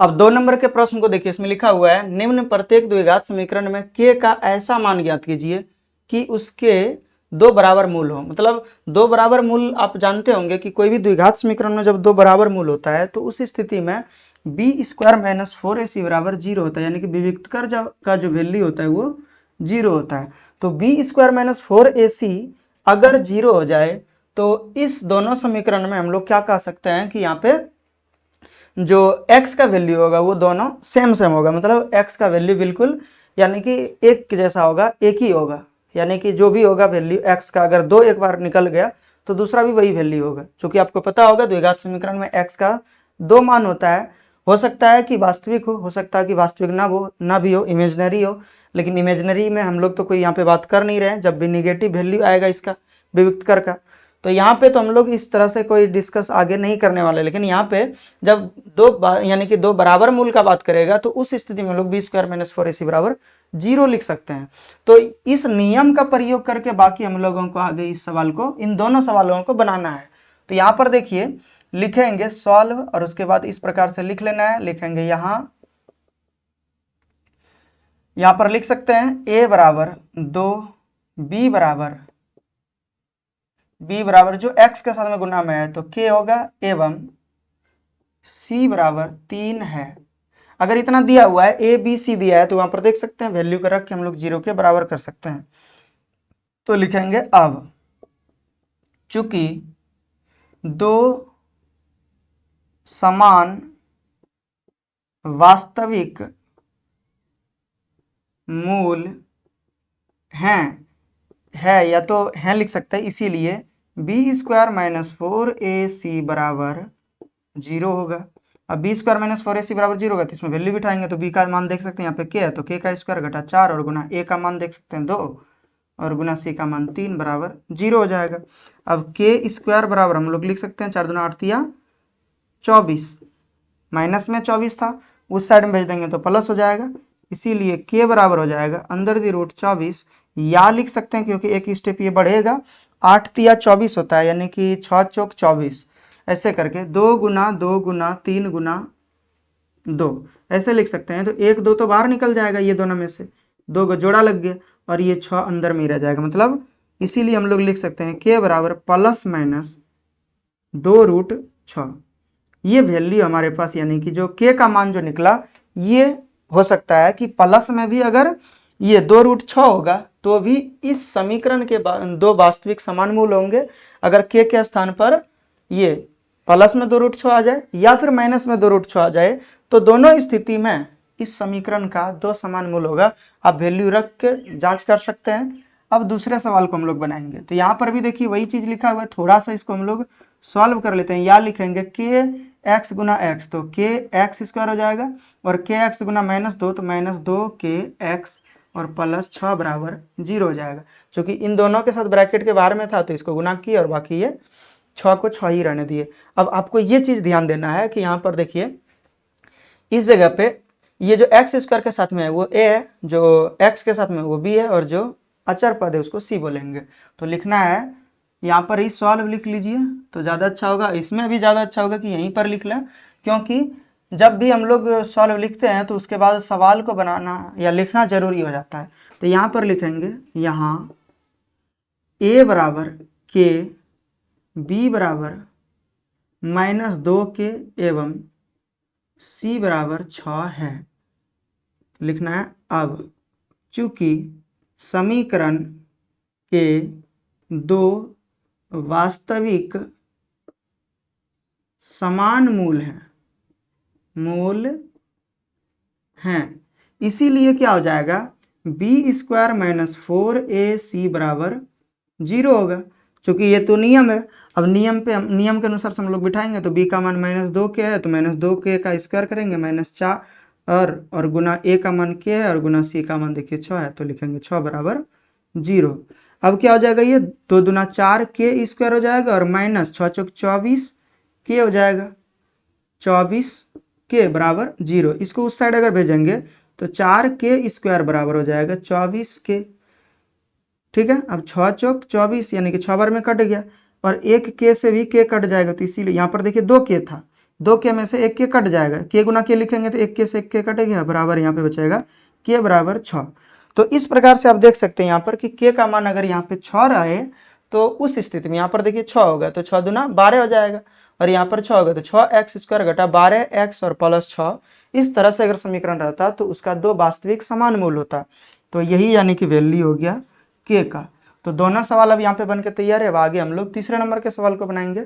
अब 2 नंबर के प्रश्न को देखिए, इसमें लिखा हुआ है निम्न प्रत्येक द्विघात समीकरण में k का ऐसा मान ज्ञात कीजिए कि उसके दो बराबर मूल हो। मतलब दो बराबर मूल आप जानते होंगे कि कोई भी द्विघात समीकरण में जब दो बराबर मूल होता है तो उस स्थिति में बी स्क्वायर माइनस 4ac बराबर 0 होता है, यानी कि विविक्तकर का जो वैल्यू होता है वो 0 होता है। तो बी स्क्वायर माइनस 4ac अगर 0 हो जाए तो इस दोनों समीकरण में हम लोग क्या कह सकते हैं कि यहाँ पे जो x का वैल्यू होगा वो दोनों सेम सेम होगा। मतलब x का वैल्यू बिल्कुल यानी कि एक जैसा होगा, एक ही होगा। यानी कि जो भी होगा वैल्यू x का, अगर दो एक बार निकल गया तो दूसरा भी वही वैल्यू होगा। क्योंकि आपको पता होगा द्विघात समीकरण में x का दो मान होता है। हो सकता है कि वास्तविक हो सकता है कि वास्तविक ना भी हो, इमेजनरी हो। लेकिन इमेजनरी में हम लोग तो कोई यहाँ पे बात कर नहीं रहे हैं। जब भी निगेटिव वैल्यू आएगा इसका विविक्तकर का, तो यहाँ पे तो हम लोग इस तरह से कोई डिस्कस आगे नहीं करने वाले। लेकिन यहाँ पे जब यानी कि दो बराबर मूल का बात करेगा तो उस स्थिति में हम लोग बी स्क्वायर माइनस 4ac बराबर 0 लिख सकते हैं। तो इस नियम का प्रयोग करके बाकी हम लोगों को आगे इस सवाल को, इन दोनों सवालों को बनाना है। तो यहाँ पर देखिए लिखेंगे सॉल्व और उसके बाद इस प्रकार से लिख लेना है। लिखेंगे यहाँ पर लिख सकते हैं a बराबर 2, b बराबर जो x के साथ में गुना में है तो k होगा, एवं c बराबर 3 है। अगर इतना दिया हुआ है a b c दिया है तो वहां पर देख सकते हैं वैल्यू को रख के हम लोग 0 के बराबर कर सकते हैं। तो लिखेंगे अब चूंकि दो समान वास्तविक मूल है या तो हैं लिख सकते हैं, इसीलिए बी स्क्वायर माइनस 4ac बराबर 0 होगा। अब बी स्क्वायर माइनस 4ac बराबर 0 होगा तो इसमें वैल्यू बिठाएंगे तो बी का मान देख सकते हैं यहाँ पे k है तो k का स्क्वायर घटा 4 और गुना a का मान देख सकते हैं 2 और गुना c का मान 3 बराबर 0 हो जाएगा। अब k स्क्वायर बराबर हम लोग लिख सकते हैं 4 दूना 8 तिया 24, माइनस में 24 था उस साइड में भेज देंगे तो प्लस हो जाएगा। इसीलिए k बराबर हो जाएगा अंदर दी रूट 24, या लिख सकते हैं क्योंकि एक स्टेप ये बढ़ेगा 8 तिया 24 होता है, यानी कि 6 चौक 24। ऐसे करके 2 गुना 2 गुना 3 गुना 2 ऐसे लिख सकते हैं। तो 1 2 तो बाहर निकल जाएगा, ये दोनों में से 2 को जोड़ा लग गया और ये 6 अंदर में ही रह जाएगा। मतलब इसीलिए हम लोग लिख सकते हैं k बराबर प्लस माइनस 2 रूट 6। ये वैल्यू हमारे पास यानी कि जो k का मान जो निकला ये हो सकता है कि प्लस में भी अगर ये 2 रूट 6 होगा तो भी इस समीकरण के दो वास्तविक समान मूल होंगे। अगर k के स्थान पर ये प्लस में 2 रूट 6 आ जाए या फिर माइनस में 2 रूट 6 आ जाए तो दोनों स्थिति में इस समीकरण का दो समान मूल होगा। आप वैल्यू रख के जांच कर सकते हैं। अब दूसरे सवाल को हम लोग बनाएंगे तो यहाँ पर भी देखिए वही चीज लिखा हुआ है, थोड़ा सा इसको हम लोग सॉल्व कर लेते हैं। या लिखेंगे k x गुना x तो k x स्क्वायर हो जाएगा और k x गुना माइनस 2 तो माइनस 2 k x और प्लस 6 बराबर 0 हो जाएगा। क्योंकि इन दोनों के साथ ब्रैकेट के बाहर में था तो इसको गुना किया और बाकी ये 6 को 6 ही रहने दिए। अब आपको ये चीज ध्यान देना है कि यहाँ पर देखिए इस जगह पे ये जो x स्क्वायर के साथ में है वो a है, जो x के साथ में वो b है और जो अचर पद है उसको c बोलेंगे। तो लिखना है यहाँ पर ही सॉल्व लिख लीजिए तो ज़्यादा अच्छा होगा। इसमें भी ज़्यादा अच्छा होगा कि यहीं पर लिख लें, क्योंकि जब भी हम लोग सॉल्व लिखते हैं तो उसके बाद सवाल को बनाना या लिखना जरूरी हो जाता है। तो यहाँ पर लिखेंगे यहाँ a बराबर k, b बराबर माइनस 2k एवं c बराबर 6 है। लिखना है अब चूंकि समीकरण के दो वास्तविक समान मूल हैं, इसीलिए क्या हो जाएगा बी स्क्वायर माइनस 4ac बराबर 0 होगा। चूंकि ये तो नियम है। अब नियम के अनुसार से हम लोग बिठाएंगे तो b का मान माइनस 2k है तो माइनस 2k का स्क्वायर करेंगे माइनस 4 और गुना a का मान k है और गुना c का मान देखिए 6 है तो लिखेंगे 6 बराबर 0। अब क्या हो जाएगा ये 2 दूना 4 k स्क्वायर हो जाएगा और माइनस 6 चौक 24 k हो जाएगा 24 k बराबर 0। इसको उस साइड अगर भेजेंगे तो 4 k स्क्वायर बराबर हो जाएगा 24 k। ठीक है, अब 6 चौक 24 यानी कि 6 बार में कट गया और एक k से भी k कट जाएगा तो इसीलिए यहाँ पर देखिए 2 k था, दो के में से एक के कट जाएगा, के गुना के लिखेंगे तो एक के से एक के कटेगा, बराबर यहाँ पे बचेगा के बराबर 6। तो इस प्रकार से आप देख सकते हैं यहाँ पर कि के का मान अगर यहाँ पे 6 रहे तो उस स्थिति में यहाँ पर देखिए 6 होगा तो 6 दूना 12 हो जाएगा, और यहाँ पर 6 होगा तो 6x² घटा 12x और प्लस 6। इस तरह से अगर समीकरण रहता तो उसका दो वास्तविक समान मूल होता। तो यही यानी कि वैल्यू हो गया के का। तो दोनों सवाल अब यहाँ पे बन के तैयार है। अब आगे हम लोग तीसरे नंबर के सवाल को बनाएंगे।